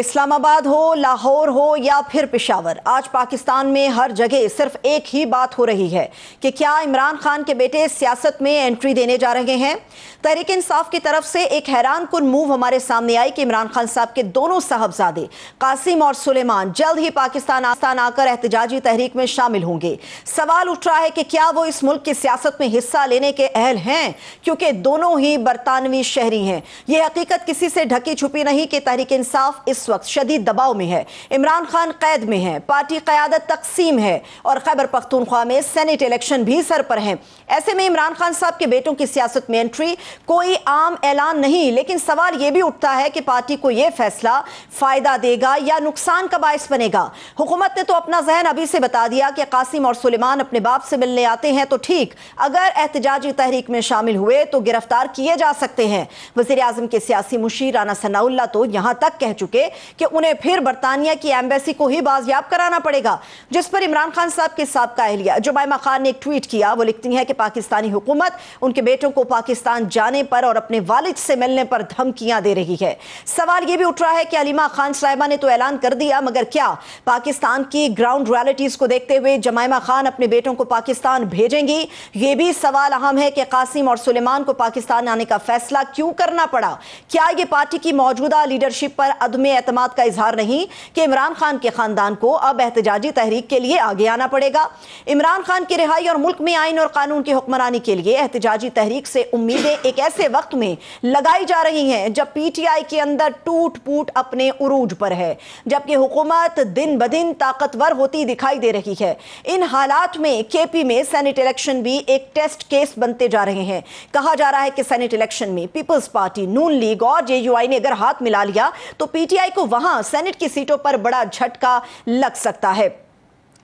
इस्लामाबाद हो, लाहौर हो या फिर पेशावर, आज पाकिस्तान में हर जगह सिर्फ एक ही बात हो रही है कि क्या इमरान खान के बेटे सियासत में एंट्री देने जा रहे हैं। तहरीक इंसाफ की तरफ से एक हैरान कुन मूव हमारे सामने आई कि इमरान खान साहब के दोनों साहबजादे कासिम और सुलेमान जल्द ही पाकिस्तान आकर एहतजाजी तहरीक में शामिल होंगे। सवाल उठ रहा है कि क्या वो इस मुल्क की सियासत में हिस्सा लेने के अहल हैं, क्योंकि दोनों ही बरतानवी शहरी हैं। यह हकीकत किसी से ढकी छुपी नहीं कि तहरीक इंसाफ इस वक्त शदीद दबाव में है। इमरान खान कैद में है, पार्टी क़यादत तकसीम है और खैबर पख्तूनख्वा में सेनेट इलेक्शन भी सर पर है। ऐसे में इमरान खान साहब के बेटों की सियासत में एंट्री कोई आम ऐलान नहीं, लेकिन सवाल यह भी उठता है कि पार्टी को यह फैसला फायदा देगा या नुकसान का बायस बनेगा। हुकूमत ने तो अपना जहन अभी से बता दिया कि कासिम और सुलेमान अपने बाप से मिलने आते हैं तो ठीक, अगर एहतजाजी तहरीक में शामिल हुए तो गिरफ्तार किए जा सकते हैं। वज़ीर आज़म के सियासी मुशीर राना सनाउल्लाह तो यहां तक कह चुके कि उन्हें फिर बरतानिया की एम्बेसी को ही बाजियाब कराना पड़ेगा, जिस पर इमरान खान साहब के साबका अहलिया जुमैमा खान ने एक ट्वीट किया। वो लिखती हैं कि पाकिस्तानी हुकूमत उनके बेटों को पाकिस्तान जाने पर और अपने वालिद से मिलने पर धमकियां दे रही है। सवाल यह भी उठ रहा है कि अलीमा खान साहिबा ने तो ऐलान कर दिया, मगर क्या पाकिस्तान की ग्राउंड रियलिटीज को देखते हुए जुमैमा खान अपने बेटों को पाकिस्तान भेजेंगी? यह भी सवाल अहम है कि कासिम और सुलेमान को पाकिस्तान आने का फैसला क्यों करना पड़ा। क्या यह पार्टी की मौजूदा लीडरशिप पर अदमे एतमाद का इजहार नहीं कि इमरान खान के खानदान को अब एहतजाजी तहरीक के लिए आगे आना पड़ेगा? इमरान खान की रिहाई और मुल्क में आइन और कानून की हुक्मरानी के लिए एहतजाजी तहरीक से उम्मीदें एक ऐसे वक्त में लगाई जा रही हैं जब पीटीआई के अंदर टूट फूट अपने उरूज पर है, जबकि हुकूमत दिन ब दिन ताकतवर होती दिखाई दे रही है। इन हालात में केपी में सेनेट इलेक्शन भी एक टेस्ट केस बनते जा रहे हैं। कहा जा रहा है कि सेनेट इलेक्शन में पीपल्स पार्टी, नून लीग और जेयूआई ने अगर हाथ मिला लिया तो पीटीआई को वहां सेनेट की सीटों पर बड़ा झटका लग सकता है।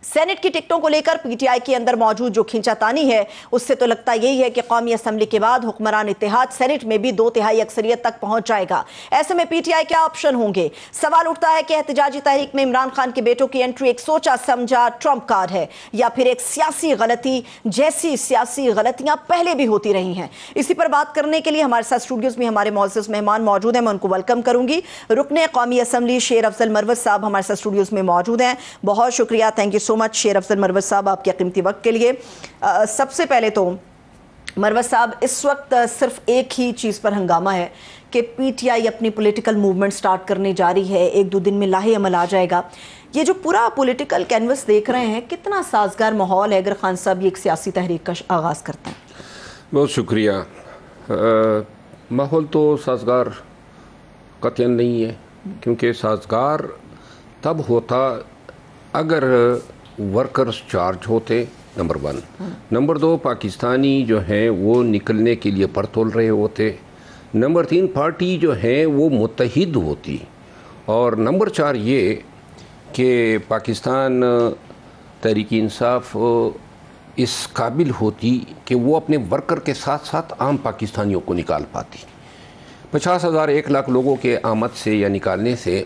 सेनेट की टिकटों को लेकर पीटीआई के अंदर मौजूद जो खींचातानी है, उससे तो लगता यही है कि कौमी असम्बली के बाद हुक्मरान इत्तेहाद सेनेट में भी 2/3 अक्सरियत तक पहुंच जाएगा। ऐसे में पीटीआई क्या ऑप्शन होंगे? सवाल उठता है कि एहतजाजी तहरीक में इमरान खान के बेटों की एंट्री एक सोचा समझा ट्रंप कार्ड है या फिर एक सियासी गलती जैसी सियासी गलतियां पहले भी होती रही हैं। इसी पर बात करने के लिए हमारे साथ स्टूडियोज में हमारे मौजूद मेहमान मौजूद हैं। मैं उनको वेलकम करूंगी। रुकने कौमी असम्बली शेर अफजल मरवत साहब हमारे साथ स्टूडियोज में मौजूद हैं। बहुत शुक्रिया, थैंक यू सो मच शेर अफजल मरवत साहब आपके कीमती वक्त के लिए। सबसे पहले तो मरवत साहब, इस वक्त सिर्फ एक ही चीज़ पर हंगामा है कि पीटीआई अपनी पॉलिटिकल मूवमेंट स्टार्ट करने जा रही है, 1-2 दिन में लाहे अमल आ जाएगा। ये जो पूरा पॉलिटिकल कैनवस देख रहे हैं, कितना साजगार माहौल है अगर खान साहब ये एक सियासी तहरीक का आगाज़ करते हैं? बहुत शुक्रिया। माहौल तो साजगार कतई नहीं है, क्योंकि साजगार तब होता अगर वर्कर्स चार्ज होते, नंबर 1। नंबर 2, पाकिस्तानी जो हैं वो निकलने के लिए पर तोल रहे होते। नंबर 3, पार्टी जो है वो मुत्तहिद होती। और नंबर 4 ये कि पाकिस्तान तहरीक इंसाफ इस काबिल होती कि वो अपने वर्कर के साथ साथ आम पाकिस्तानियों को निकाल पाती। 50,000 1 लाख लोगों के आमद से या निकालने से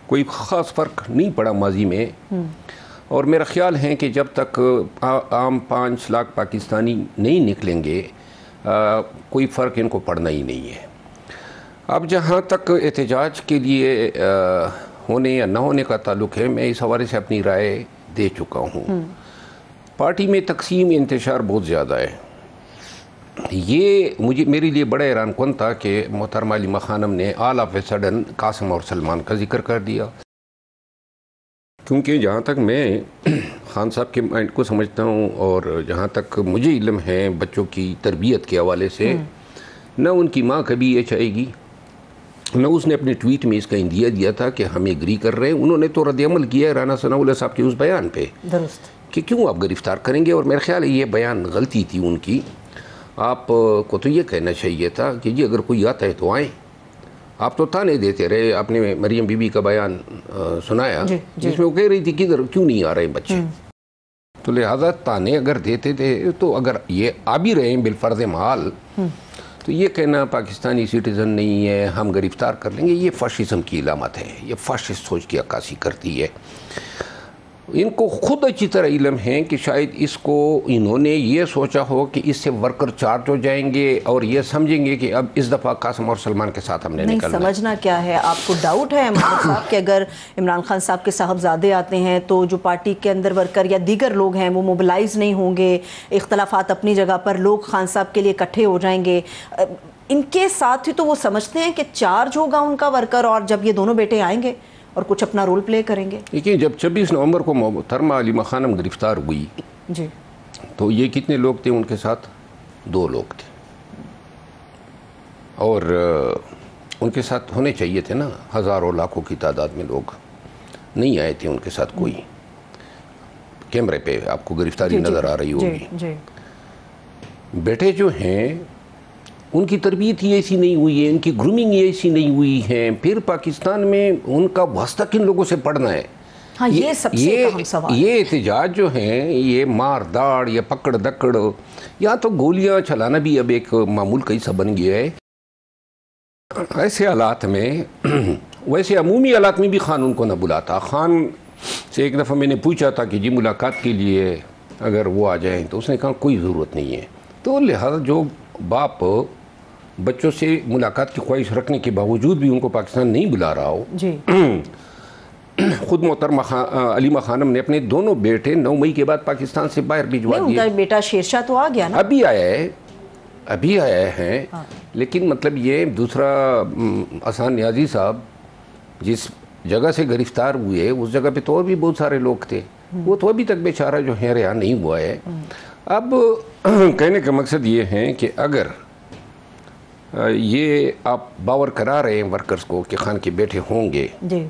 कोई ख़ास फ़र्क नहीं पड़ा माजी में। और मेरा ख्याल है कि जब तक आम 5 लाख पाकिस्तानी नहीं निकलेंगे कोई फ़र्क इनको पड़ना ही नहीं है। अब जहाँ तक एहतजाज के लिए होने या ना होने का ताल्लुक़ है, मैं इस हवाले से अपनी राय दे चुका हूँ। पार्टी में तकसीम इंतशार बहुत ज़्यादा है। ये मेरे लिए बड़ा हैरान कुन था कि मोहतरमा अलीमा खानम ने all of a sudden Qasim और सलमान का जिक्र कर दिया, क्योंकि जहाँ तक मैं खान साहब के माइंड को समझता हूँ और जहाँ तक मुझे इल्म है बच्चों की तरबियत के हवाले से, न उनकी माँ कभी ये चाहेगी, न उसने अपने ट्वीट में इसका इंदिया दिया था कि हम एग्री कर रहे हैं। उन्होंने तो रद्द-ए-अमल किया है राना सनाउल्लाह साहब के उस बयान पे कि क्यों आप गिरफ़्तार करेंगे। और मेरा ख्याल है ये बयान गलती थी उनकी। आपको तो ये कहना चाहिए था कि जी अगर कोई आता है तो आए। आप तो ताने देते रहे। आपने मरियम बीबी का बयान सुनाया जिसमें वो कह रही थी कि इधर क्यों नहीं आ रहे बच्चे। तो लिहाजा ताने अगर देते थे तो अगर ये आ भी रहे हैं बिलफर्ज माल, तो ये कहना पाकिस्तानी सिटीज़न नहीं है हम गिरफ़्तार कर लेंगे, ये फाशिज़म की इलामत है, ये फाशिस्ट सोच की अक्कासी करती है। इनको खुद अच्छी तरह इल्म है कि शायद इसको इन्होंने ये सोचा हो कि इससे वर्कर चार्ज हो जाएंगे और ये समझेंगे कि अब इस दफ़ा कासिम और सलमान के साथ हमने नहीं निकलना समझना क्या है। आपको डाउट है मोहम्मद साहब कि अगर इमरान खान साहब के साहबजादे आते हैं तो जो पार्टी के अंदर वर्कर या दीगर लोग हैं वो मोबिलाइज नहीं होंगे, इख्तलाफात अपनी जगह पर, लोग खान साहब के लिए इकट्ठे हो जाएंगे। इनके साथ ही तो वो समझते हैं कि चार्ज होगा उनका वर्कर, और जब ये दोनों बेटे आएंगे और कुछ अपना रोल प्ले करेंगे। देखिए, जब 26 नवंबर को मोहतरमा अलीमा खानम गिरफ्तार हुई जी, तो ये कितने लोग थे उनके साथ? 2 लोग थे, और उनके साथ होने चाहिए थे ना हज़ारों लाखों की तादाद में लोग। नहीं आए थे उनके साथ कोई। कैमरे पे आपको गिरफ्तारी नज़र आ रही होगी। बेटे जो हैं उनकी तरबियत ही ऐसी नहीं हुई है, इनकी ग्रूमिंग ही ऐसी नहीं हुई है, फिर पाकिस्तान में उनका वास्ता किन लोगों से पढ़ना है? हाँ, ये सबसे अहम सवाल। ये एहतजाज जो हैं, ये मार दाड़ या पकड़ दकड़ या तो गोलियां चलाना भी अब एक मामूल का हिस्सा बन गया है। ऐसे हालात में वैसे अमूमी हालात में भी खान उनको न बुलाता। खान से एक दफ़ा मैंने पूछा था कि जी मुलाकात के लिए अगर वो आ जाएं, तो उसने कहा कोई ज़रूरत नहीं है। तो लिहाजा जो बाप बच्चों से मुलाकात की ख्वाहिश रखने के बावजूद भी उनको पाकिस्तान नहीं बुला रहा हो जी। खुद मोहतरमा अलीमा खानम ने अपने दोनों बेटे 9 मई के बाद पाकिस्तान से बाहर भिजवा दिए। उनका बेटा शेरशाह तो आ गया ना, अभी आया है। हाँ। लेकिन मतलब ये दूसरा अहसान नियाजी साहब जिस जगह से गिरफ्तार हुए उस जगह पे तो और भी बहुत सारे लोग थे, वो तो अभी तक बेचारा जो है रिहा नहीं हुआ है। अब कहने का मकसद ये है कि अगर ये आप बावर करा रहे हैं वर्कर्स को कि खान के बेटे होंगे जी।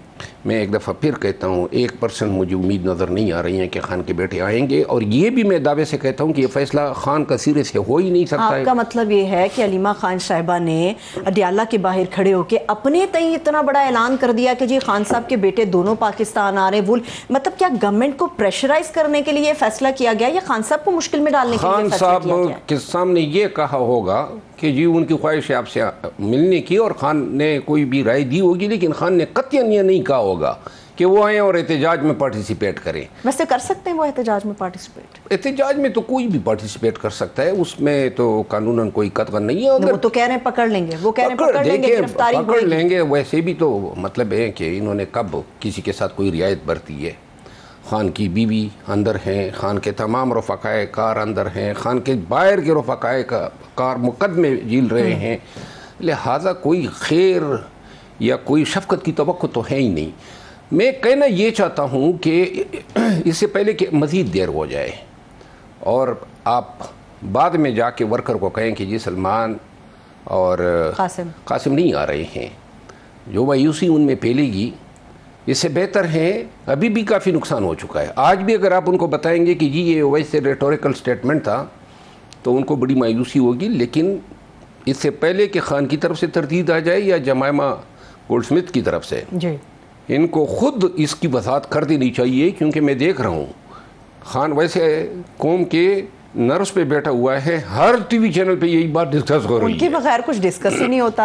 मैं एक दफ़ा फिर कहता हूँ 1% मुझे उम्मीद नज़र नहीं आ रही है कि खान के बेटे आएंगे, और ये भी मैं दावे से कहता हूँ कि ये फैसला खान का सिरे से हो ही नहीं सकता है। आपका मतलब ये है कि अलीमा खान साहिबा ने अडियाला के बाहर खड़े होकर अपने तय इतना बड़ा ऐलान कर दिया कि जी खान साहब के बेटे दोनों पाकिस्तान आ रहे हैं। वो मतलब क्या गवर्नमेंट को प्रेशराइज करने के लिए फैसला किया गया या खान साहब को मुश्किल में डालने के लिए? खान साहब के सामने ये कहा होगा कि जी उनकी ख्वाहिश है आपसे मिलने की, और खान ने कोई भी राय दी होगी, लेकिन खान ने कतई ये नहीं कहा होगा कि वो आए और एहतजाज में पार्टिसिपेट करें। वैसे कर सकते हैं वो एहतजाज में पार्टिसिपेट? एहतजाज में तो कोई भी पार्टिसिपेट कर सकता है, उसमें तो कानूनन कोई कतगन नहीं है। वो तो कह रहे हैं पकड़ लेंगे, वो कह रहे हैं पकड़ लेंगे, गिरफ्तारी पकड़ लेंगे। वैसे भी तो मतलब है कि इन्होंने कब किसी के साथ कोई रियायत बरती है? खान की बीवी अंदर हैं, खान के तमाम रफ़ाक़ाए कार अंदर हैं, खान के बाहर के रफ़ाक़ाए कार मुकदमे झील रहे हैं। लिहाजा कोई खैर या कोई शफ़क़त की तवक्को तो है ही नहीं। मैं कहना ये चाहता हूँ कि इससे पहले कि मज़ीद देर हो जाए और आप बाद में जाके वर्कर को कहें कि जी सलमान और कासिम नहीं आ रहे हैं, जो मायूसी उनमें फैलेगी, इससे बेहतर है अभी भी काफ़ी नुकसान हो चुका है। आज भी अगर आप उनको बताएंगे कि जी ये वैसे रेटोरिकल स्टेटमेंट था तो उनको बड़ी मायूसी होगी, लेकिन इससे पहले कि खान की तरफ से तरदीद आ जाए या जमायमा गोल्डस्मिथ की तरफ से जी, इनको खुद इसकी वजाहत कर देनी चाहिए। क्योंकि मैं देख रहा हूँ खान वैसे कौम के नर्स पे बैठा हुआ है, हर टीवी चैनल पे यही बात डिस्कस हो रही है, उनके बगैर कुछ डिस्कस ही नहीं होता।